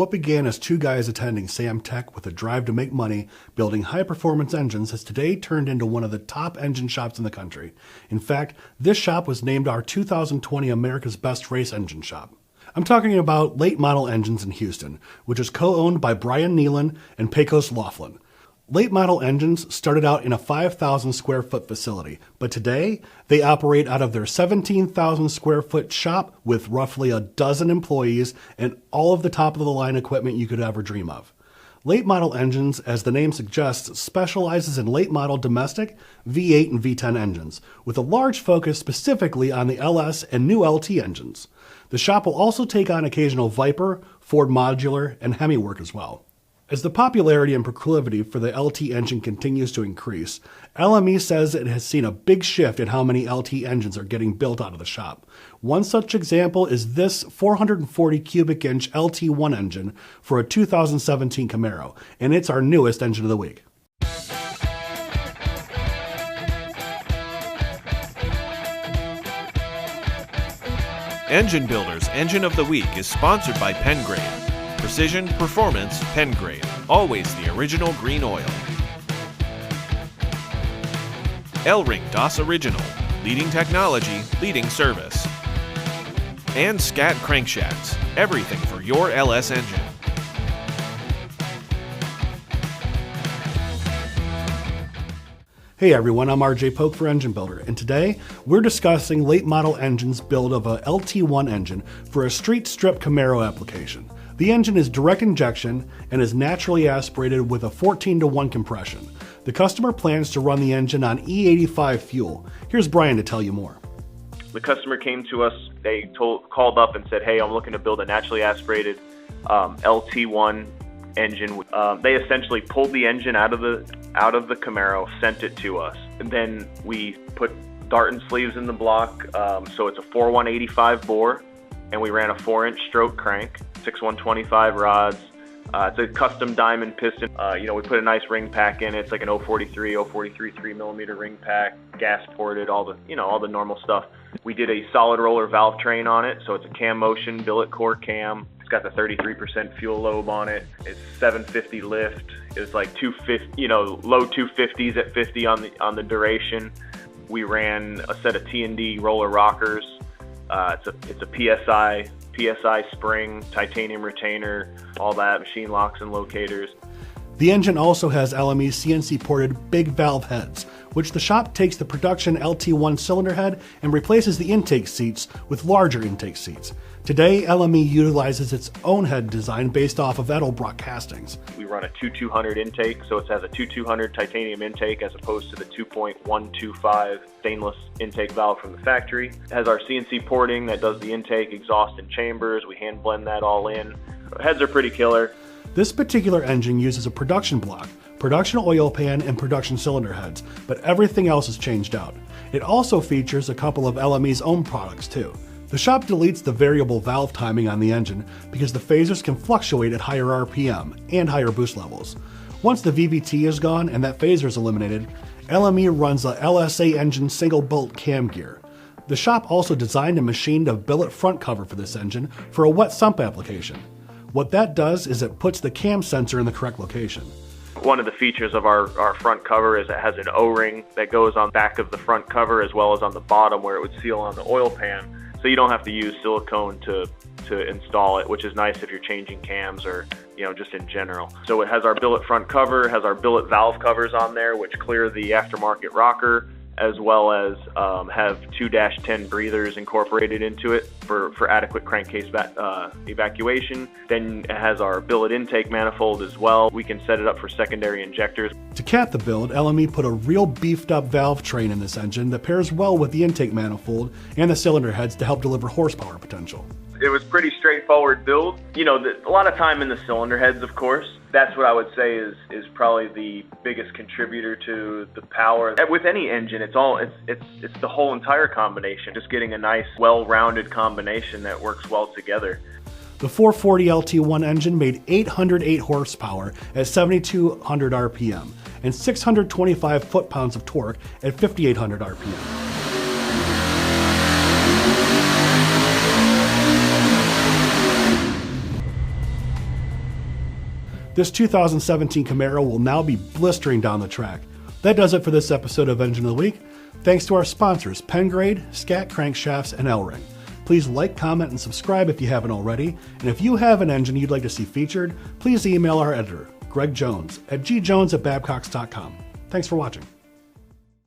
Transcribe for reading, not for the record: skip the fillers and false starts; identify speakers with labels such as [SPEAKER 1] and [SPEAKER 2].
[SPEAKER 1] What began as two guys attending Sam Tech with a drive to make money building high-performance engines has today turned into one of the top engine shops in the country. In fact, this shop was named our 2020 America's Best Race Engine Shop. I'm talking about Late Model Engines in Houston, which is co-owned by Bryan Neelen and Pecos Laughlin. Late Model Engines started out in a 5,000 square foot facility, but today they operate out of their 17,000 square foot shop with roughly a dozen employees and all of the top of the line equipment you could ever dream of. Late Model Engines, as the name suggests, specializes in late model domestic V8 and V10 engines, with a large focus specifically on the LS and new LT engines. The shop will also take on occasional Viper, Ford Modular, and Hemi work as well. As the popularity and proclivity for the LT engine continues to increase, LME says it has seen a big shift in how many LT engines are getting built out of the shop. One such example is this 440 cubic inch LT1 engine for a 2017 Camaro, and it's our newest engine of the week.
[SPEAKER 2] Engine Builder's Engine of the Week is sponsored by Pengrade. Precision, performance, Pengrade. Always the original green oil. Elring DOS Original. Leading technology, leading service. And Scat Crankshafts. Everything for your LS engine.
[SPEAKER 1] Hey everyone, I'm RJ Polk for Engine Builder, and today we're discussing Late Model Engines' build of a LT1 engine for a street strip Camaro application. The engine is direct injection and is naturally aspirated with a 14:1 compression. The customer plans to run the engine on E85 fuel. Here's Bryan to tell you more.
[SPEAKER 3] The customer came to us, they called up and said, hey, I'm looking to build a naturally aspirated LT1 engine. They essentially pulled the engine out of the Camaro, sent it to us, and then we put dart and sleeves in the block. So it's a 4/185 bore, and we ran a 4-inch stroke crank, 6/125 rods. It's a custom diamond piston. We put a nice ring pack in it. It's like an 043 3mm ring pack, gas ported, all the normal stuff. We did a solid roller valve train on it, so it's a cam motion billet core cam. It's got the 33% fuel lobe on it. It's 750 lift. It's like 250, low 250s at 50 on the duration. We ran a set of T&D roller rockers. It's a PSI spring, titanium retainer, all that, machine locks and locators.
[SPEAKER 1] The engine also has LME's CNC-ported big valve heads, which the shop takes the production LT1 cylinder head and replaces the intake seats with larger intake seats. Today, LME utilizes its own head design based off of Edelbrock castings.
[SPEAKER 3] We run a 2200 intake, so it has a 2200 titanium intake as opposed to the 2.125 stainless intake valve from the factory. It has our CNC porting that does the intake, exhaust, and chambers. We hand blend that all in. Heads are pretty killer.
[SPEAKER 1] This particular engine uses a production block, production oil pan, and production cylinder heads, but everything else is changed out. It also features a couple of LME's own products too. The shop deletes the variable valve timing on the engine because the phasers can fluctuate at higher RPM and higher boost levels. Once the VVT is gone and that phaser is eliminated, LME runs a LSA engine single bolt cam gear. The shop also designed and machined a billet front cover for this engine for a wet sump application. What that does is it puts the cam sensor in the correct location.
[SPEAKER 3] One of the features of our front cover is it has an O-ring that goes on the back of the front cover as well as on the bottom where it would seal on the oil pan. So you don't have to use silicone to install it, which is nice if you're changing cams or just in general. So it has our billet front cover, has our billet valve covers on there, which clear the aftermarket rocker, as well as have 2-10 breathers incorporated into it for adequate crankcase evacuation. Then it has our billet intake manifold as well. We can set it up for secondary injectors.
[SPEAKER 1] To cap the build, LME put a real beefed up valve train in this engine that pairs well with the intake manifold and the cylinder heads to help deliver horsepower potential.
[SPEAKER 3] It was pretty straightforward build. A lot of time in the cylinder heads, of course. That's what I would say is probably the biggest contributor to the power. With any engine, it's the whole entire combination. Just getting a nice, well-rounded combination that works well together.
[SPEAKER 1] The 440 LT1 engine made 808 horsepower at 7,200 RPM and 625 foot-pounds of torque at 5,800 RPM. This 2017 Camaro will now be blistering down the track. That does it for this episode of Engine of the Week. Thanks to our sponsors, Pengrade, Scat Crankshafts, and Elring. Please like, comment, and subscribe if you haven't already. And if you have an engine you'd like to see featured, please email our editor, Greg Jones, at gjones@babcocks.com. Thanks for watching.